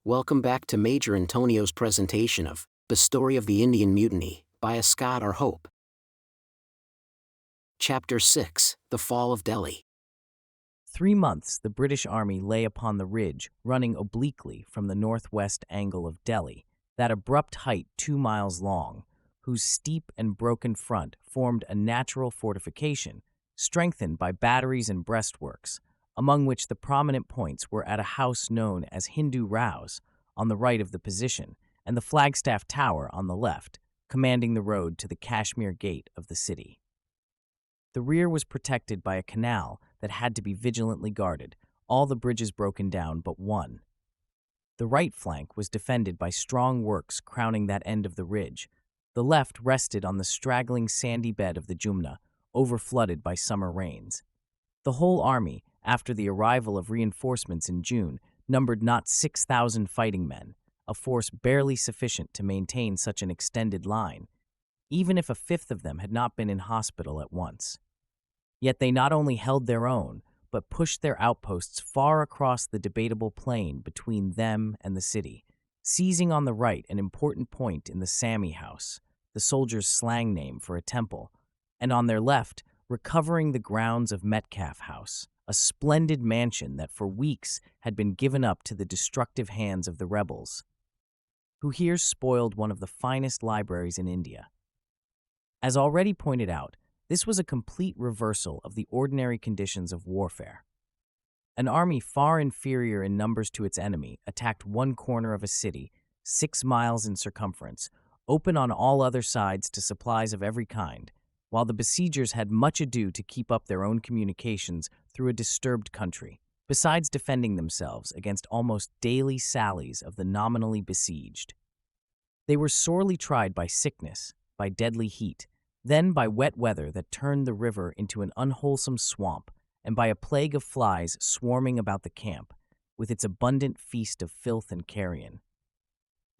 Welcome back to Major Antonio's presentation of The Story of the Indian Mutiny by Ascott R. Chapter 6, The Fall of Delhi. 3 months the British army lay upon the ridge running obliquely from the northwest angle of Delhi, that abrupt height 2 miles long, whose steep and broken front formed a natural fortification, strengthened by batteries and breastworks, among which the prominent points were at a house known as Hindu Rao's on the right of the position, and the Flagstaff Tower on the left, commanding the road to the Kashmir Gate of the city. The rear was protected by a canal that had to be vigilantly guarded, all the bridges broken down but one. The right flank was defended by strong works crowning that end of the ridge. The left rested on the straggling sandy bed of the Jumna, overflooded by summer rains. The whole army, after the arrival of reinforcements in June, numbered not 6,000 fighting men, a force barely sufficient to maintain such an extended line, even if a fifth of them had not been in hospital at once. Yet they not only held their own, but pushed their outposts far across the debatable plain between them and the city, seizing on the right an important point in the Sami House, the soldiers' slang name for a temple, and on their left, recovering the grounds of Metcalfe House, a splendid mansion that for weeks had been given up to the destructive hands of the rebels, who here spoiled one of the finest libraries in India. As already pointed out, this was a complete reversal of the ordinary conditions of warfare. An army far inferior in numbers to its enemy attacked one corner of a city, 6 miles in circumference, open on all other sides to supplies of every kind, while the besiegers had much ado to keep up their own communications through a disturbed country, besides defending themselves against almost daily sallies of the nominally besieged. They were sorely tried by sickness, by deadly heat, then by wet weather that turned the river into an unwholesome swamp, and by a plague of flies swarming about the camp, with its abundant feast of filth and carrion.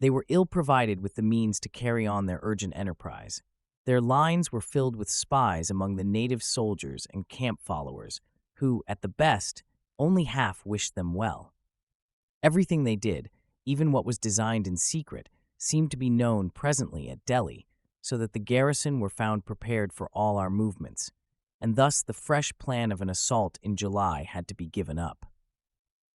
They were ill provided with the means to carry on their urgent enterprise. Their lines were filled with spies among the native soldiers and camp followers, who, at the best, only half wished them well. Everything they did, even what was designed in secret, seemed to be known presently at Delhi, so that the garrison were found prepared for all our movements, and thus the fresh plan of an assault in July had to be given up.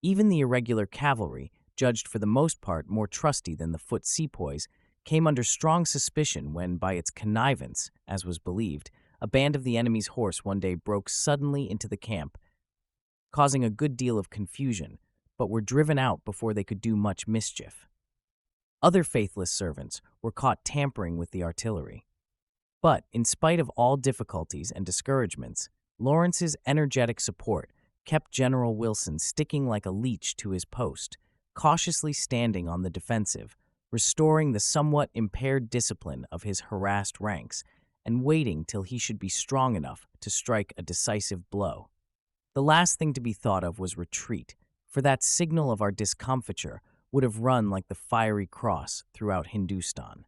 Even the irregular cavalry, judged for the most part more trusty than the foot sepoys, came under strong suspicion when, by its connivance, as was believed, a band of the enemy's horse one day broke suddenly into the camp, causing a good deal of confusion, but were driven out before they could do much mischief. Other faithless servants were caught tampering with the artillery. But, in spite of all difficulties and discouragements, Lawrence's energetic support kept General Wilson sticking like a leech to his post, cautiously standing on the defensive, restoring the somewhat impaired discipline of his harassed ranks, and waiting till he should be strong enough to strike a decisive blow. The last thing to be thought of was retreat, for that signal of our discomfiture would have run like the fiery cross throughout Hindustan.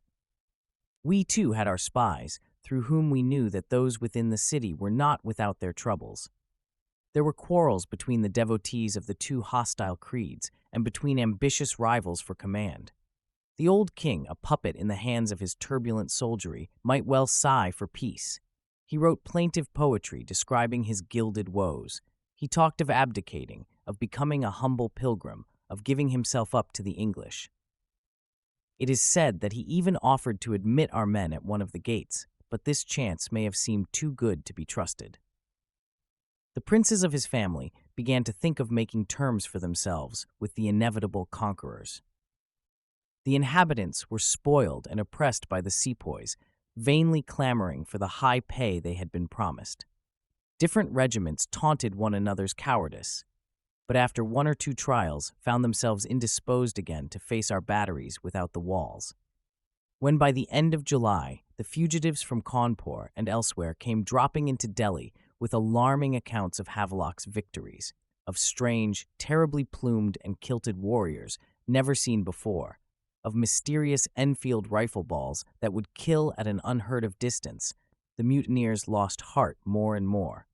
We too had our spies, through whom we knew that those within the city were not without their troubles. There were quarrels between the devotees of the two hostile creeds and between ambitious rivals for command. The old king, a puppet in the hands of his turbulent soldiery, might well sigh for peace. He wrote plaintive poetry describing his gilded woes. He talked of abdicating, of becoming a humble pilgrim, of giving himself up to the English. It is said that he even offered to admit our men at one of the gates, but this chance may have seemed too good to be trusted. The princes of his family began to think of making terms for themselves with the inevitable conquerors. The inhabitants were spoiled and oppressed by the sepoys, vainly clamoring for the high pay they had been promised. Different regiments taunted one another's cowardice, but after 1 or 2 trials found themselves indisposed again to face our batteries without the walls. When by the end of July, the fugitives from Cawnpore and elsewhere came dropping into Delhi with alarming accounts of Havelock's victories, of strange, terribly plumed and kilted warriors never seen before, of mysterious Enfield rifle balls that would kill at an unheard-of distance, the mutineers lost heart more and more,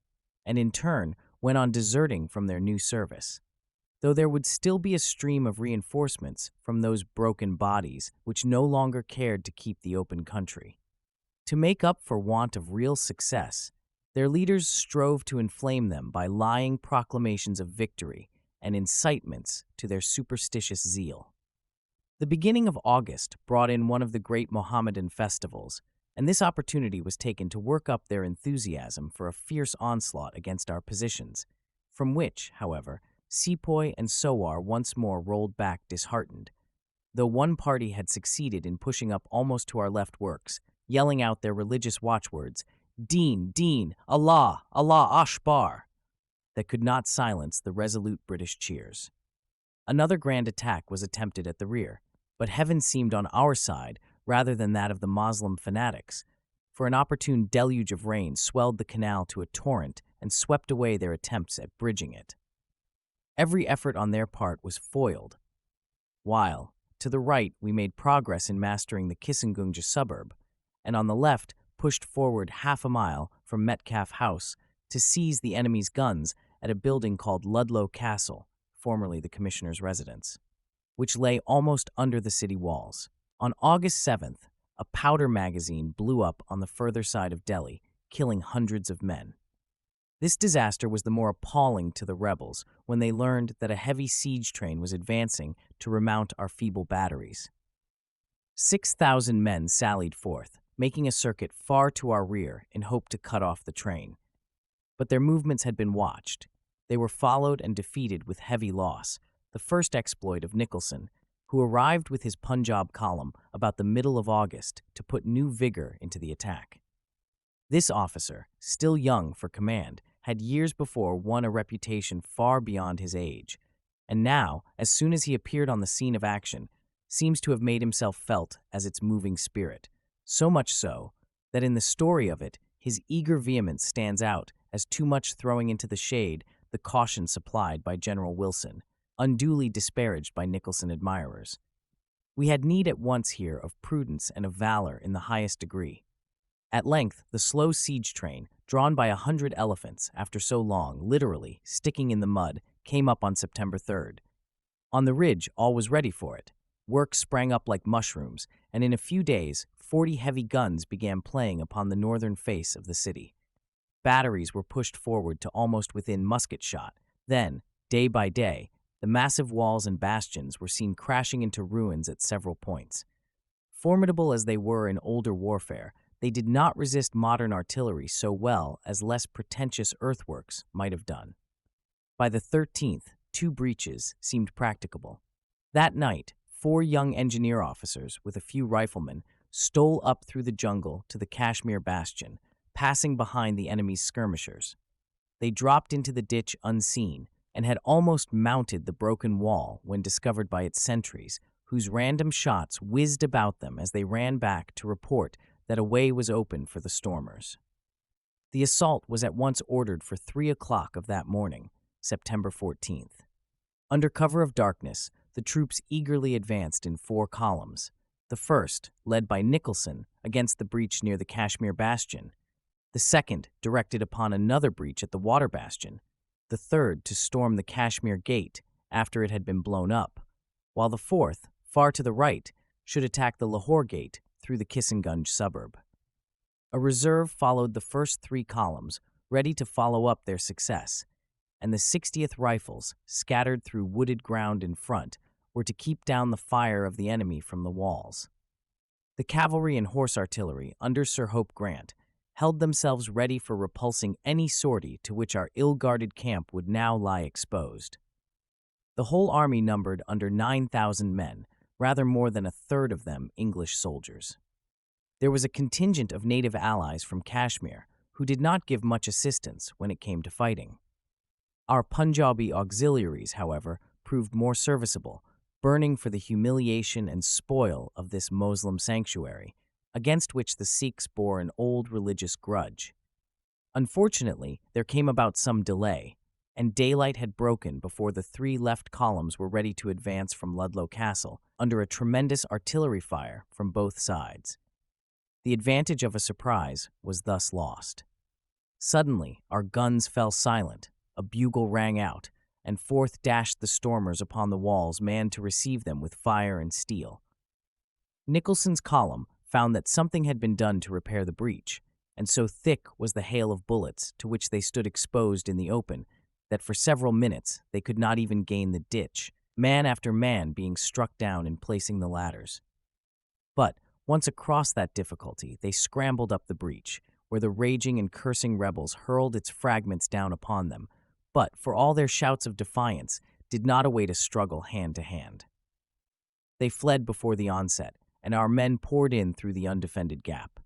and in turn went on deserting from their new service. though there would still be a stream of reinforcements from those broken bodies which no longer cared to keep the open country. To make up for want of real success, their leaders strove to inflame them by lying proclamations of victory and incitements to their superstitious zeal. The beginning of August brought in one of the great Mohammedan festivals, and this opportunity was taken to work up their enthusiasm for a fierce onslaught against our positions, from which, however, Sepoy and Sowar once more rolled back disheartened. Though one party had succeeded in pushing up almost to our left works, yelling out their religious watchwords, Deen, Deen, Allah, Allah Akbar, that could not silence the resolute British cheers. Another grand attack was attempted at the rear, but heaven seemed on our side rather than that of the Moslem fanatics, for an opportune deluge of rain swelled the canal to a torrent and swept away their attempts at bridging it. Every effort on their part was foiled, while, to the right, we made progress in mastering the Kissengunge suburb, and on the left pushed forward half a mile from Metcalfe House to seize the enemy's guns at a building called Ludlow Castle, formerly the commissioner's residence, which lay almost under the city walls. On August 7th, a powder magazine blew up on the further side of Delhi, killing hundreds of men. This disaster was the more appalling to the rebels when they learned that a heavy siege train was advancing to remount our feeble batteries. 6,000 men sallied forth, making a circuit far to our rear in hope to cut off the train. But their movements had been watched. They were followed and defeated with heavy loss, the first exploit of Nicholson, who arrived with his Punjab column about the middle of August to put new vigor into the attack. This officer, still young for command, had years before won a reputation far beyond his age, and now, as soon as he appeared on the scene of action, seems to have made himself felt as its moving spirit, so much so that in the story of it, his eager vehemence stands out as too much throwing into the shade the caution supplied by General Wilson, unduly disparaged by Nicholson admirers. We had need at once here of prudence and of valor in the highest degree. At length, the slow siege train, drawn by 100 elephants after so long, literally, sticking in the mud, came up on September 3rd. On the ridge, all was ready for it. Work sprang up like mushrooms, and in a few days, 40 heavy guns began playing upon the northern face of the city. Batteries were pushed forward to almost within musket shot. Then, day by day, the massive walls and bastions were seen crashing into ruins at several points. Formidable as they were in older warfare, they did not resist modern artillery so well as less pretentious earthworks might have done. By the 13th, 2 breaches seemed practicable. That night, 4 young engineer officers with a few riflemen stole up through the jungle to the Kashmir bastion, passing behind the enemy's skirmishers. They dropped into the ditch unseen and had almost mounted the broken wall when discovered by its sentries, whose random shots whizzed about them as they ran back to report that a way was open for the stormers. The assault was at once ordered for 3 o'clock of that morning, September 14th. Under cover of darkness, the troops eagerly advanced in 4 columns. The first, led by Nicholson, against the breach near the Kashmir bastion. The second, directed upon another breach at the water bastion. The third, to storm the Kashmir gate after it had been blown up, while the fourth, far to the right, should attack the Lahore gate through the Kissengunge suburb. A reserve followed the first 3 columns, ready to follow up their success, and the 60th Rifles, scattered through wooded ground in front, were to keep down the fire of the enemy from the walls. The cavalry and horse artillery, under Sir Hope Grant, held themselves ready for repulsing any sortie to which our ill-guarded camp would now lie exposed. The whole army numbered under 9,000 men, rather more than a third of them English soldiers. There was a contingent of native allies from Kashmir who did not give much assistance when it came to fighting. Our Punjabi auxiliaries, however, proved more serviceable, burning for the humiliation and spoil of this Moslem sanctuary, against which the Sikhs bore an old religious grudge. Unfortunately, there came about some delay, and daylight had broken before the 3 left columns were ready to advance from Ludlow Castle under a tremendous artillery fire from both sides. The advantage of a surprise was thus lost. Suddenly, our guns fell silent, a bugle rang out, and forth dashed the stormers upon the walls manned to receive them with fire and steel. Nicholson's column found that something had been done to repair the breach, and so thick was the hail of bullets to which they stood exposed in the open that for several minutes they could not even gain the ditch, man after man being struck down in placing the ladders. But once across that difficulty, they scrambled up the breach, where the raging and cursing rebels hurled its fragments down upon them, but, for all their shouts of defiance, did not await a struggle hand to hand. They fled before the onset, and our men poured in through the undefended gap.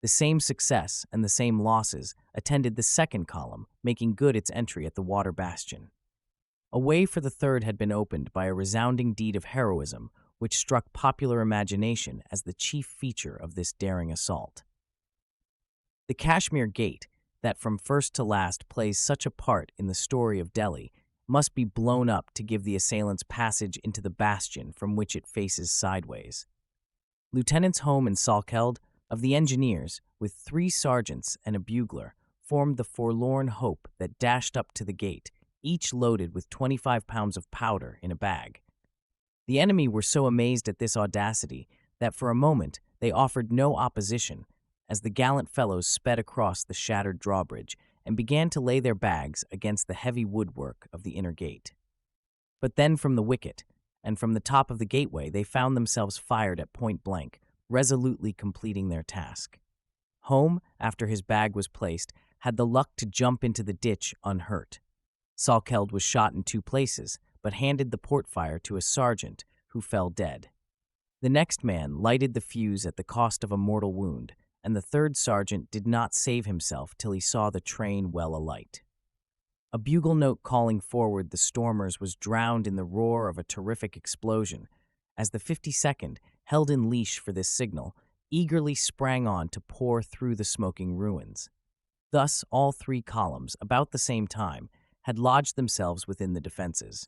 The same success and the same losses attended the second column, making good its entry at the water bastion. A way for the third had been opened by a resounding deed of heroism, which struck popular imagination as the chief feature of this daring assault. The Kashmir Gate, that from first to last plays such a part in the story of Delhi, must be blown up to give the assailants passage into the bastion from which it faces sideways. Lieutenants Home and Salkeld, of the engineers, with 3 sergeants and a bugler, formed the forlorn hope that dashed up to the gate, each loaded with 25 pounds of powder in a bag. The enemy were so amazed at this audacity that for a moment they offered no opposition, as the gallant fellows sped across the shattered drawbridge and began to lay their bags against the heavy woodwork of the inner gate. But then from the wicket, and from the top of the gateway, they found themselves fired at point blank, resolutely completing their task. Home, after his bag was placed, had the luck to jump into the ditch unhurt. Salkeld was shot in 2 places, but handed the port fire to a sergeant, who fell dead. The next man lighted the fuse at the cost of a mortal wound, and the 3rd sergeant did not save himself till he saw the train well alight. A bugle note calling forward the stormers was drowned in the roar of a terrific explosion, as the 52nd, held in leash for this signal, eagerly sprang on to pour through the smoking ruins. Thus all 3 columns, about the same time, had lodged themselves within the defenses.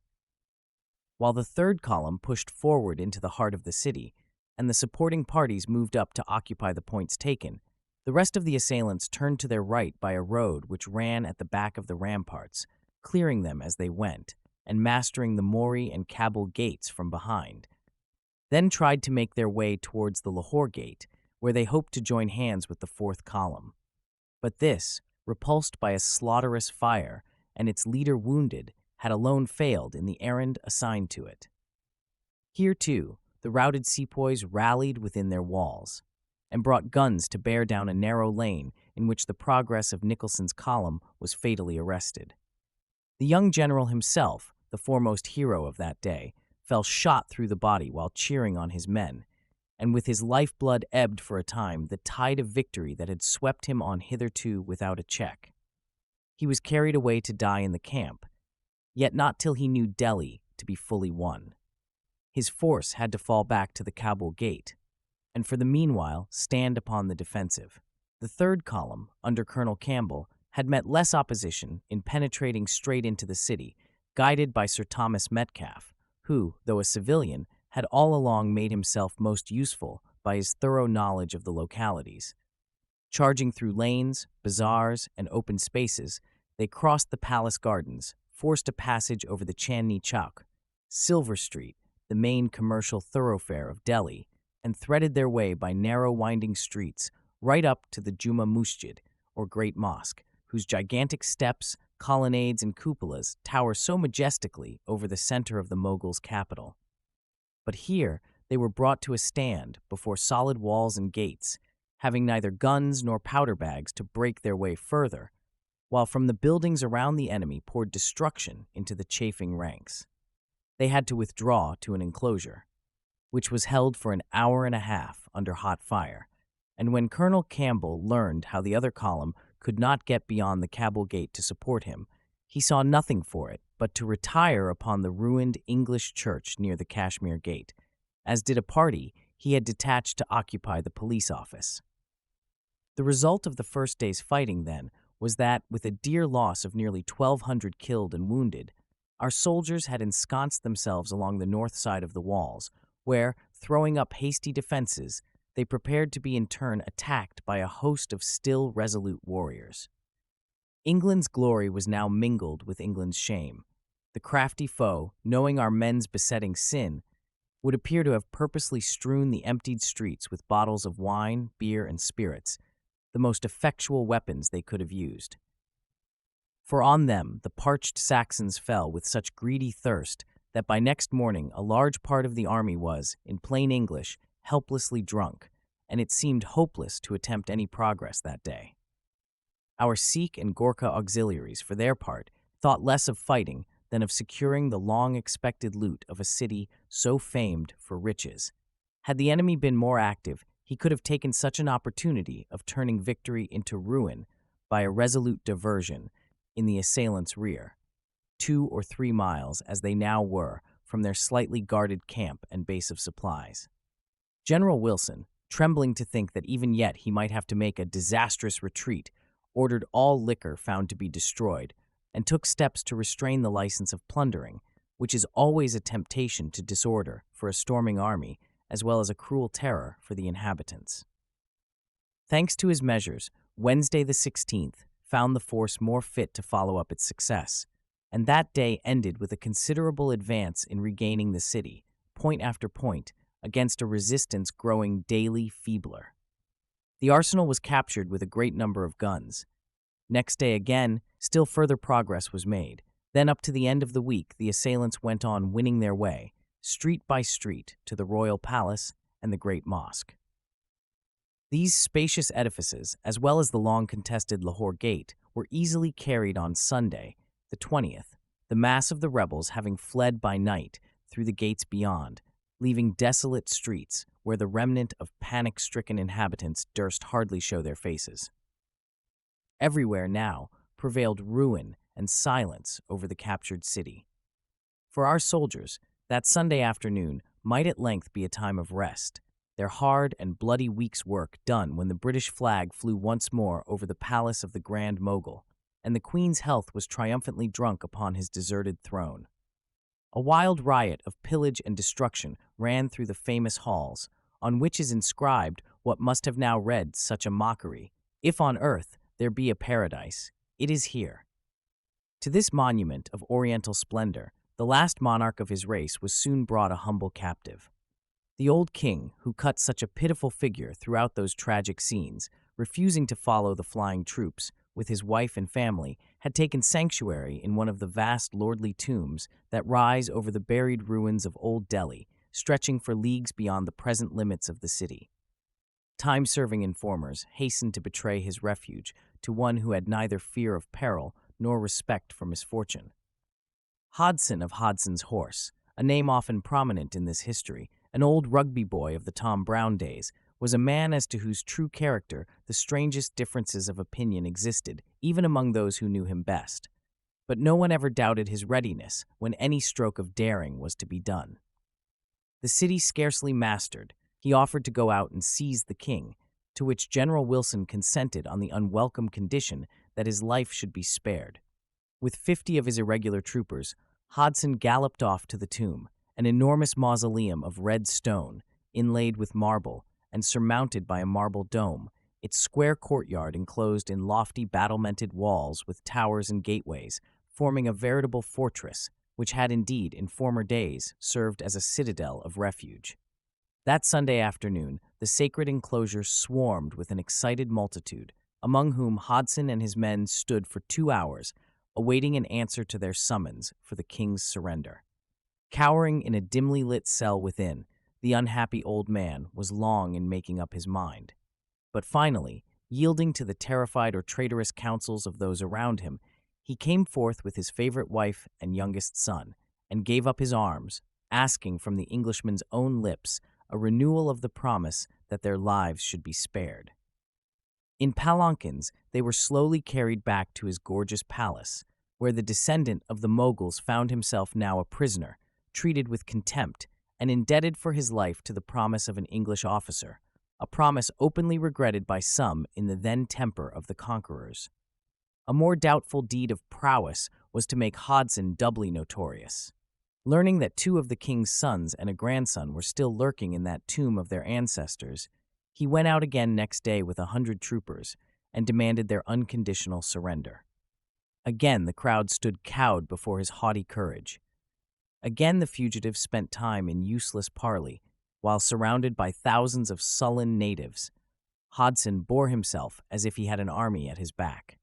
While the 3rd column pushed forward into the heart of the city, and the supporting parties moved up to occupy the points taken, the rest of the assailants turned to their right by a road which ran at the back of the ramparts, clearing them as they went, and mastering the Mori and Kabul gates from behind. Then tried to make their way towards the Lahore gate, where they hoped to join hands with the 4th column. But this, repulsed by a slaughterous fire, and its leader wounded, had alone failed in the errand assigned to it. Here, too, the routed sepoys rallied within their walls, and brought guns to bear down a narrow lane in which the progress of Nicholson's column was fatally arrested. The young general himself, the foremost hero of that day, fell shot through the body while cheering on his men, and with his lifeblood ebbed for a time the tide of victory that had swept him on hitherto without a check. He was carried away to die in the camp, yet not till he knew Delhi to be fully won. His force had to fall back to the Kabul gate, and for the meanwhile stand upon the defensive. The 3rd column, under Colonel Campbell, had met less opposition in penetrating straight into the city, guided by Sir Thomas Metcalfe, who, though a civilian, had all along made himself most useful by his thorough knowledge of the localities. Charging through lanes, bazaars, and open spaces, they crossed the palace gardens, forced a passage over the Chandni Chowk, Silver Street, the main commercial thoroughfare of Delhi, and threaded their way by narrow winding streets right up to the Juma Masjid, or Great Mosque, whose gigantic steps, colonnades, and cupolas tower so majestically over the center of the Mughals' capital. But here they were brought to a stand before solid walls and gates, having neither guns nor powder bags to break their way further, while from the buildings around the enemy poured destruction into the chafing ranks. They had to withdraw to an enclosure, which was held for an hour and a half under hot fire, and when Colonel Campbell learned how the other column could not get beyond the Kabul gate to support him, he saw nothing for it but to retire upon the ruined English church near the Kashmir Gate, as did a party he had detached to occupy the police office. The result of the first day's fighting, then, was that, with a dear loss of nearly 1,200 killed and wounded, our soldiers had ensconced themselves along the north side of the walls, where, throwing up hasty defenses, they prepared to be in turn attacked by a host of still resolute warriors. England's glory was now mingled with England's shame. The crafty foe, knowing our men's besetting sin, would appear to have purposely strewn the emptied streets with bottles of wine, beer, and spirits, the most effectual weapons they could have used. For on them the parched Saxons fell with such greedy thirst that by next morning a large part of the army was, in plain English, helplessly drunk, and it seemed hopeless to attempt any progress that day. Our Sikh and Gorkha auxiliaries, for their part, thought less of fighting than of securing the long-expected loot of a city so famed for riches. Had the enemy been more active, he could have taken such an opportunity of turning victory into ruin by a resolute diversion in the assailants' rear, 2 or 3 miles, as they now were, from their slightly guarded camp and base of supplies. General Wilson, trembling to think that even yet he might have to make a disastrous retreat, ordered all liquor found to be destroyed, and took steps to restrain the license of plundering, which is always a temptation to disorder for a storming army, as well as a cruel terror for the inhabitants. Thanks to his measures, Wednesday the 16th found the force more fit to follow up its success, and that day ended with a considerable advance in regaining the city, point after point, against a resistance growing daily feebler. The arsenal was captured with a great number of guns. Next day again, still further progress was made. Then up to the end of the week, the assailants went on winning their way, street by street, to the royal palace and the great mosque. These spacious edifices, as well as the long-contested Lahore Gate, were easily carried on Sunday, the 20th, the mass of the rebels having fled by night through the gates beyond, leaving desolate streets where the remnant of panic-stricken inhabitants durst hardly show their faces. Everywhere now prevailed ruin and silence over the captured city. For our soldiers, that Sunday afternoon might at length be a time of rest, their hard and bloody week's work done when the British flag flew once more over the palace of the Grand Mogul, and the Queen's health was triumphantly drunk upon his deserted throne. A wild riot of pillage and destruction ran through the famous halls, on which is inscribed what must have now read such a mockery: "If on earth there be a paradise, it is here." To this monument of oriental splendor, the last monarch of his race was soon brought a humble captive. The old king, who cut such a pitiful figure throughout those tragic scenes, refusing to follow the flying troops, with his wife and family, had taken sanctuary in one of the vast lordly tombs that rise over the buried ruins of Old Delhi, stretching for leagues beyond the present limits of the city. Time-serving informers hastened to betray his refuge to one who had neither fear of peril nor respect for misfortune. Hodson of Hodson's Horse, a name often prominent in this history, an old rugby boy of the Tom Brown days, was a man as to whose true character the strangest differences of opinion existed, even among those who knew him best. But no one ever doubted his readiness when any stroke of daring was to be done. The city scarcely mastered, he offered to go out and seize the king, to which General Wilson consented on the unwelcome condition that his life should be spared. With 50 of his irregular troopers, Hodson galloped off to the tomb, an enormous mausoleum of red stone, inlaid with marble, and surmounted by a marble dome, its square courtyard enclosed in lofty battlemented walls with towers and gateways, forming a veritable fortress, which had indeed, in former days, served as a citadel of refuge. That Sunday afternoon, the sacred enclosure swarmed with an excited multitude, among whom Hodson and his men stood for 2 hours, awaiting an answer to their summons for the king's surrender. Cowering in a dimly lit cell within, the unhappy old man was long in making up his mind. But finally, yielding to the terrified or traitorous counsels of those around him, he came forth with his favorite wife and youngest son, and gave up his arms, asking from the Englishman's own lips a renewal of the promise that their lives should be spared. In palanquins, they were slowly carried back to his gorgeous palace, where the descendant of the Moguls found himself now a prisoner, treated with contempt, and indebted for his life to the promise of an English officer, a promise openly regretted by some in the then temper of the conquerors. A more doubtful deed of prowess was to make Hodson doubly notorious. Learning that 2 of the king's sons and a grandson were still lurking in that tomb of their ancestors, he went out again next day with 100 troopers and demanded their unconditional surrender. Again, the crowd stood cowed before his haughty courage. Again, the fugitive spent time in useless parley, while surrounded by thousands of sullen natives. Hodson bore himself as if he had an army at his back.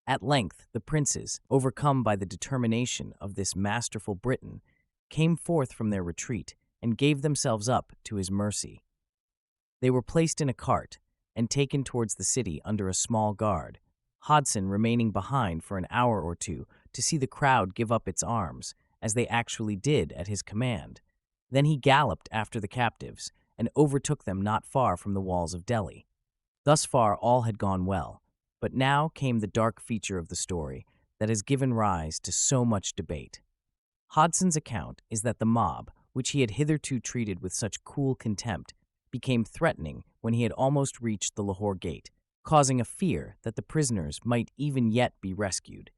At length, the princes, overcome by the determination of this masterful Briton, came forth from their retreat and gave themselves up to his mercy. They were placed in a cart and taken towards the city under a small guard, Hodson remaining behind for an hour or two to see the crowd give up its arms, as they actually did at his command. Then he galloped after the captives and overtook them not far from the walls of Delhi. Thus far all had gone well, but now came the dark feature of the story that has given rise to so much debate. Hodson's account is that the mob, which he had hitherto treated with such cool contempt, became threatening when he had almost reached the Lahore gate, causing a fear that the prisoners might even yet be rescued.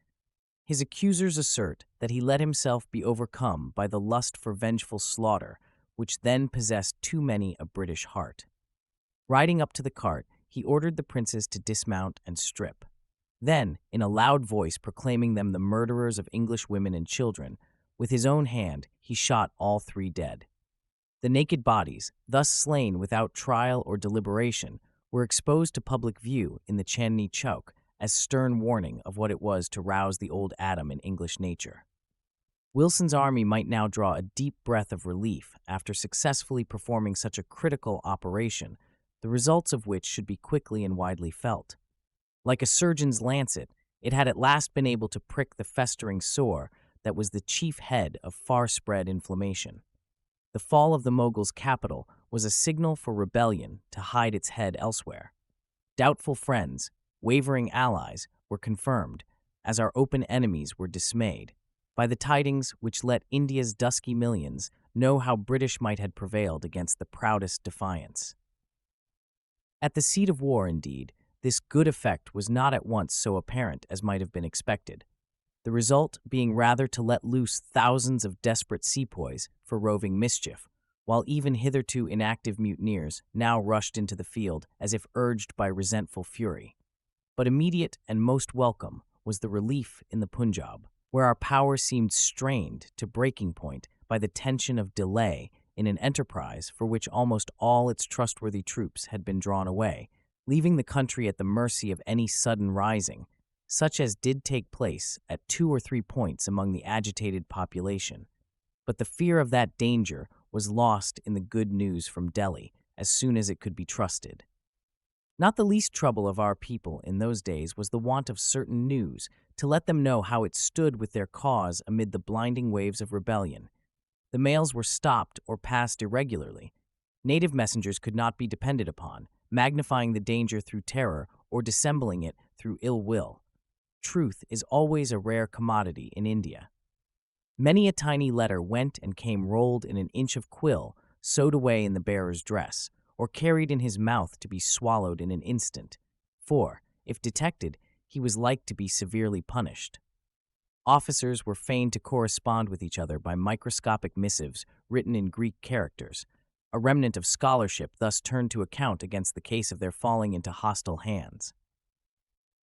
His accusers assert that he let himself be overcome by the lust for vengeful slaughter, which then possessed too many a British heart. Riding up to the cart, he ordered the princes to dismount and strip. Then, in a loud voice proclaiming them the murderers of English women and children, with his own hand he shot all three dead. The naked bodies, thus slain without trial or deliberation, were exposed to public view in the Chandni Chowk as stern warning of what it was to rouse the old Adam in English nature. Wilson's army might now draw a deep breath of relief after successfully performing such a critical operation, the results of which should be quickly and widely felt. Like a surgeon's lancet, it had at last been able to prick the festering sore that was the chief head of far-spread inflammation. The fall of the Mogul's capital was a signal for rebellion to hide its head elsewhere. Doubtful friends, wavering allies, were confirmed, as our open enemies were dismayed, by the tidings which let India's dusky millions know how British might had prevailed against the proudest defiance. At the seat of war, indeed, this good effect was not at once so apparent as might have been expected, the result being rather to let loose thousands of desperate sepoys for roving mischief, while even hitherto inactive mutineers now rushed into the field as if urged by resentful fury. But immediate and most welcome was the relief in the Punjab, where our power seemed strained to breaking point by the tension of delay in an enterprise for which almost all its trustworthy troops had been drawn away, leaving the country at the mercy of any sudden rising, such as did take place at 2 or 3 points among the agitated population. But the fear of that danger was lost in the good news from Delhi as soon as it could be trusted. Not the least trouble of our people in those days was the want of certain news to let them know how it stood with their cause amid the blinding waves of rebellion. The mails were stopped or passed irregularly. Native messengers could not be depended upon, magnifying the danger through terror or dissembling it through ill will. Truth is always a rare commodity in India. Many a tiny letter went and came rolled in an inch of quill, sewed away in the bearer's dress, or carried in his mouth to be swallowed in an instant, for, if detected, he was like to be severely punished. Officers were fain to correspond with each other by microscopic missives written in Greek characters. A remnant of scholarship thus turned to account against the case of their falling into hostile hands.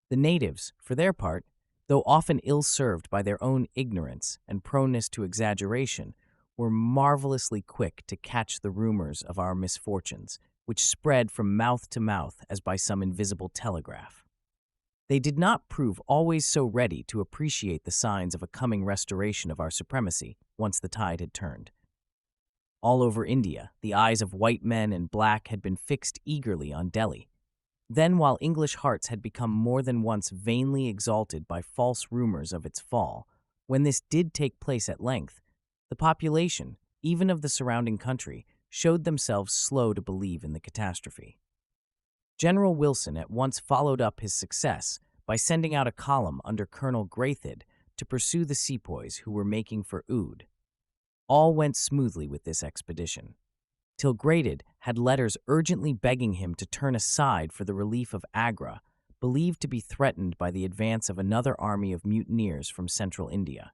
The natives, for their part, though often ill-served by their own ignorance and proneness to exaggeration, were marvelously quick to catch the rumors of our misfortunes, which spread from mouth to mouth as by some invisible telegraph. They did not prove always so ready to appreciate the signs of a coming restoration of our supremacy once the tide had turned. All over India, the eyes of white men and black had been fixed eagerly on Delhi. Then, while English hearts had become more than once vainly exalted by false rumors of its fall, when this did take place at length, the population, even of the surrounding country, showed themselves slow to believe in the catastrophe. General Wilson at once followed up his success by sending out a column under Colonel Graythid to pursue the sepoys who were making for Oud. All went smoothly with this expedition, till Graythid had letters urgently begging him to turn aside for the relief of Agra, believed to be threatened by the advance of another army of mutineers from central India.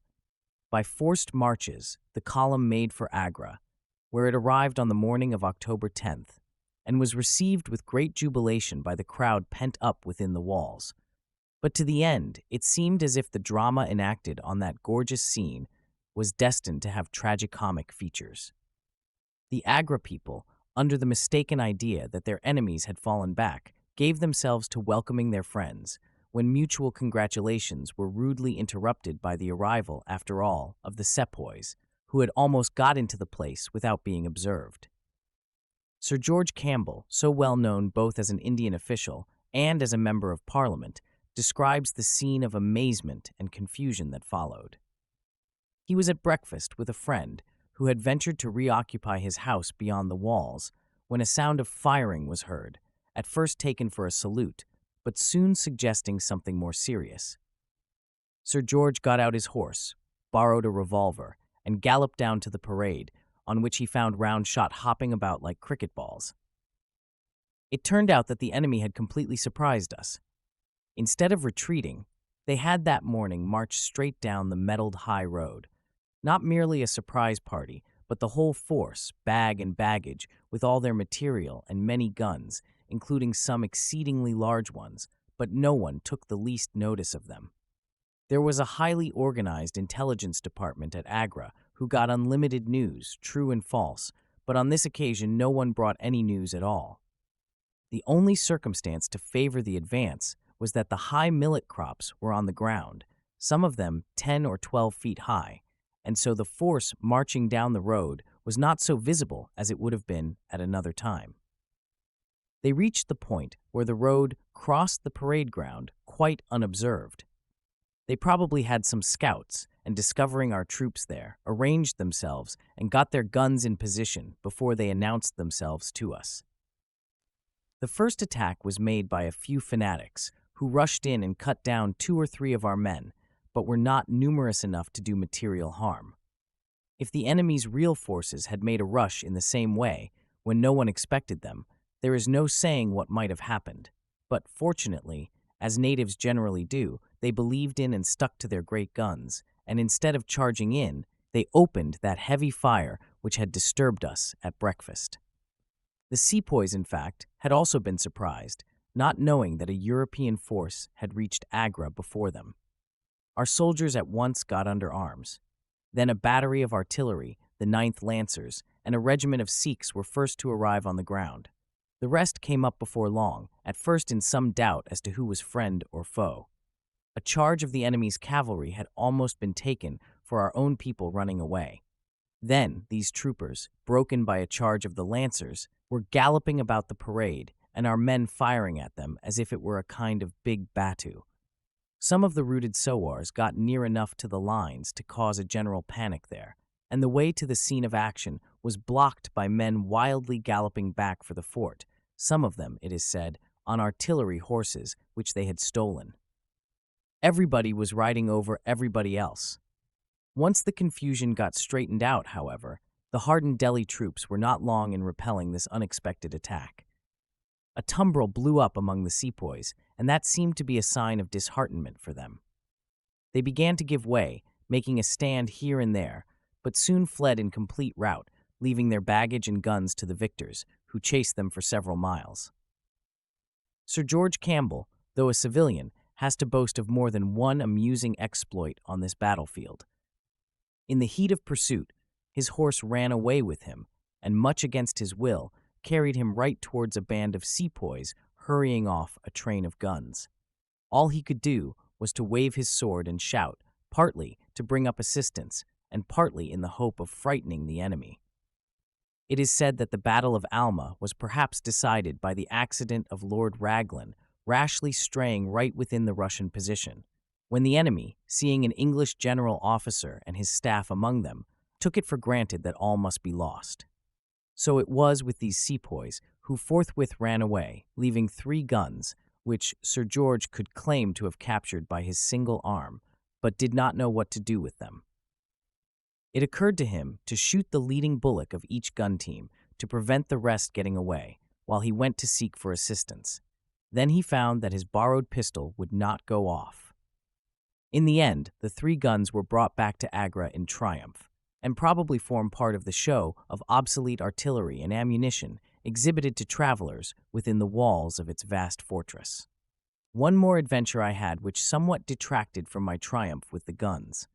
By forced marches, the column made for Agra, where it arrived on the morning of October 10th, and was received with great jubilation by the crowd pent up within the walls. But to the end, it seemed as if the drama enacted on that gorgeous scene was destined to have tragicomic features. The Agra people, under the mistaken idea that their enemies had fallen back, gave themselves to welcoming their friends, when mutual congratulations were rudely interrupted by the arrival, after all, of the Sepoys, who had almost got into the place without being observed. Sir George Campbell, so well known both as an Indian official and as a member of Parliament, describes the scene of amazement and confusion that followed. He was at breakfast with a friend who had ventured to reoccupy his house beyond the walls when a sound of firing was heard, at first taken for a salute, but soon suggesting something more serious. Sir George got out his horse, borrowed a revolver, and galloped down to the parade, on which he found round shot hopping about like cricket balls. It turned out that the enemy had completely surprised us. Instead of retreating, they had that morning marched straight down the metalled high road. Not merely a surprise party, but the whole force, bag and baggage, with all their material and many guns, including some exceedingly large ones, but no one took the least notice of them. There was a highly organized intelligence department at Agra who got unlimited news, true and false, but on this occasion no one brought any news at all. The only circumstance to favor the advance was that the high millet crops were on the ground, some of them 10 or 12 feet high, and so the force marching down the road was not so visible as it would have been at another time. They reached the point where the road crossed the parade ground quite unobserved. They probably had some scouts, and discovering our troops there, arranged themselves and got their guns in position before they announced themselves to us. The first attack was made by a few fanatics who rushed in and cut down 2 or 3 of our men, but were not numerous enough to do material harm. If the enemy's real forces had made a rush in the same way, when no one expected them, there is no saying what might have happened. But fortunately, as natives generally do, they believed in and stuck to their great guns, and instead of charging in, they opened that heavy fire which had disturbed us at breakfast. The Sepoys, in fact, had also been surprised, not knowing that a European force had reached Agra before them. Our soldiers at once got under arms. Then a battery of artillery, the 9th Lancers, and a regiment of Sikhs were first to arrive on the ground. The rest came up before long, at first in some doubt as to who was friend or foe. A charge of the enemy's cavalry had almost been taken for our own people running away. Then these troopers, broken by a charge of the Lancers, were galloping about the parade, and our men firing at them as if it were a kind of big batu. Some of the routed sowars got near enough to the lines to cause a general panic there, and the way to the scene of action was blocked by men wildly galloping back for the fort, some of them, it is said, on artillery horses which they had stolen. Everybody was riding over everybody else. Once the confusion got straightened out, however, the hardened Delhi troops were not long in repelling this unexpected attack. A tumbril blew up among the Sepoys, and that seemed to be a sign of disheartenment for them. They began to give way, making a stand here and there, but soon fled in complete rout, leaving their baggage and guns to the victors, who chased them for several miles. Sir George Campbell, though a civilian, has to boast of more than one amusing exploit on this battlefield. In the heat of pursuit, his horse ran away with him, and much against his will, carried him right towards a band of sepoys hurrying off a train of guns. All he could do was to wave his sword and shout, partly to bring up assistance, and partly in the hope of frightening the enemy. It is said that the Battle of Alma was perhaps decided by the accident of Lord Raglan rashly straying right within the Russian position, when the enemy, seeing an English general officer and his staff among them, took it for granted that all must be lost. So it was with these sepoys, who forthwith ran away, leaving 3 guns, which Sir George could claim to have captured by his single arm, but did not know what to do with them. It occurred to him to shoot the leading bullock of each gun team to prevent the rest getting away, while he went to seek for assistance. Then he found that his borrowed pistol would not go off. In the end, the 3 guns were brought back to Agra in triumph, and probably form part of the show of obsolete artillery and ammunition exhibited to travelers within the walls of its vast fortress. One more adventure I had which somewhat detracted from my triumph with the guns.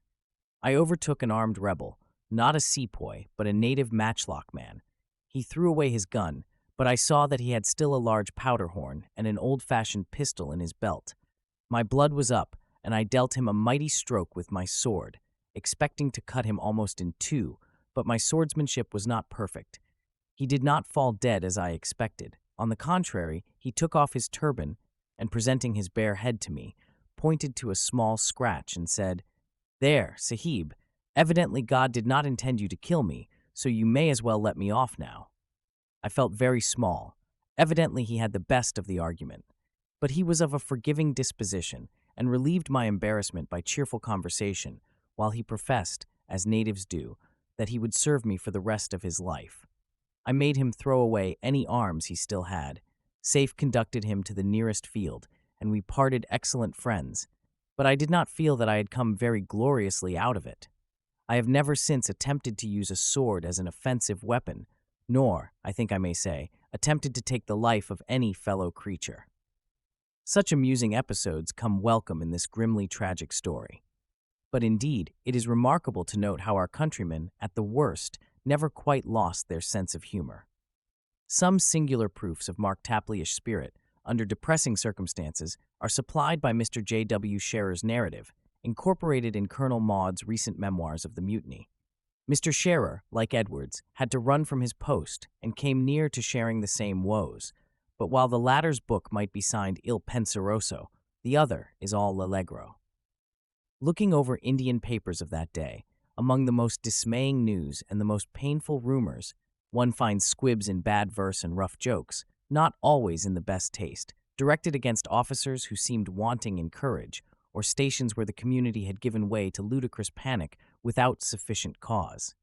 I overtook an armed rebel, not a sepoy, but a native matchlock man. He threw away his gun, but I saw that he had still a large powder horn and an old-fashioned pistol in his belt. My blood was up, and I dealt him a mighty stroke with my sword, expecting to cut him almost in two, but my swordsmanship was not perfect. He did not fall dead as I expected. On the contrary, he took off his turban and, presenting his bare head to me, pointed to a small scratch and said, "There, Sahib, evidently God did not intend you to kill me, so you may as well let me off now." I felt very small. Evidently he had the best of the argument. But he was of a forgiving disposition and relieved my embarrassment by cheerful conversation, while he professed, as natives do, that he would serve me for the rest of his life. I made him throw away any arms he still had, safe-conducted him to the nearest field, and we parted excellent friends, but I did not feel that I had come very gloriously out of it. I have never since attempted to use a sword as an offensive weapon, nor, I think I may say, attempted to take the life of any fellow creature. Such amusing episodes come welcome in this grimly tragic story. But indeed, it is remarkable to note how our countrymen, at the worst, never quite lost their sense of humor. Some singular proofs of Mark Tapley's spirit, under depressing circumstances, are supplied by Mr. J. W. Scherer's narrative, incorporated in Colonel Maude's recent memoirs of the mutiny. Mr. Scherer, like Edwards, had to run from his post and came near to sharing the same woes, but while the latter's book might be signed Il Penseroso, the other is all allegro. Looking over Indian papers of that day, among the most dismaying news and the most painful rumors, one finds squibs in bad verse and rough jokes, not always in the best taste, directed against officers who seemed wanting in courage, or stations where the community had given way to ludicrous panic without sufficient cause.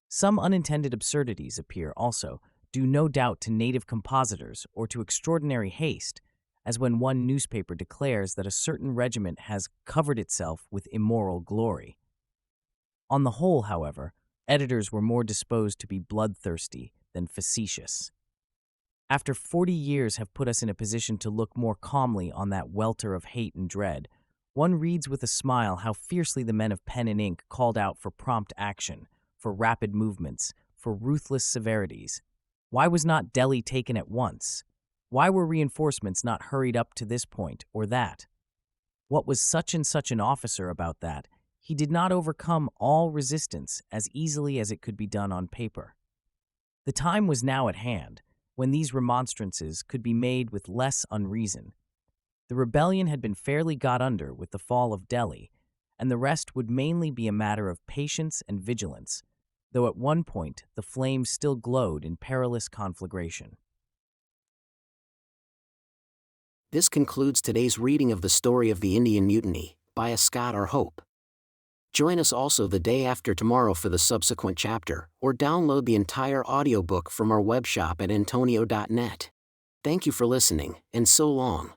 Some unintended absurdities appear also, due no doubt to native compositors or to extraordinary haste, as when one newspaper declares that a certain regiment has covered itself with immoral glory. On the whole, however, editors were more disposed to be bloodthirsty than facetious. After 40 years have put us in a position to look more calmly on that welter of hate and dread, one reads with a smile how fiercely the men of pen and ink called out for prompt action, for rapid movements, for ruthless severities. Why was not Delhi taken at once? Why were reinforcements not hurried up to this point or that? What was such and such an officer about that? He did not overcome all resistance as easily as it could be done on paper. The time was now at hand when these remonstrances could be made with less unreason. The rebellion had been fairly got under with the fall of Delhi, and the rest would mainly be a matter of patience and vigilance, though at one point the flames still glowed in perilous conflagration. This concludes today's reading of The Story of the Indian Mutiny, by Ascott R. Join us also the day after tomorrow for the subsequent chapter, or download the entire audiobook from our webshop at antonio.net. Thank you for listening, and so long.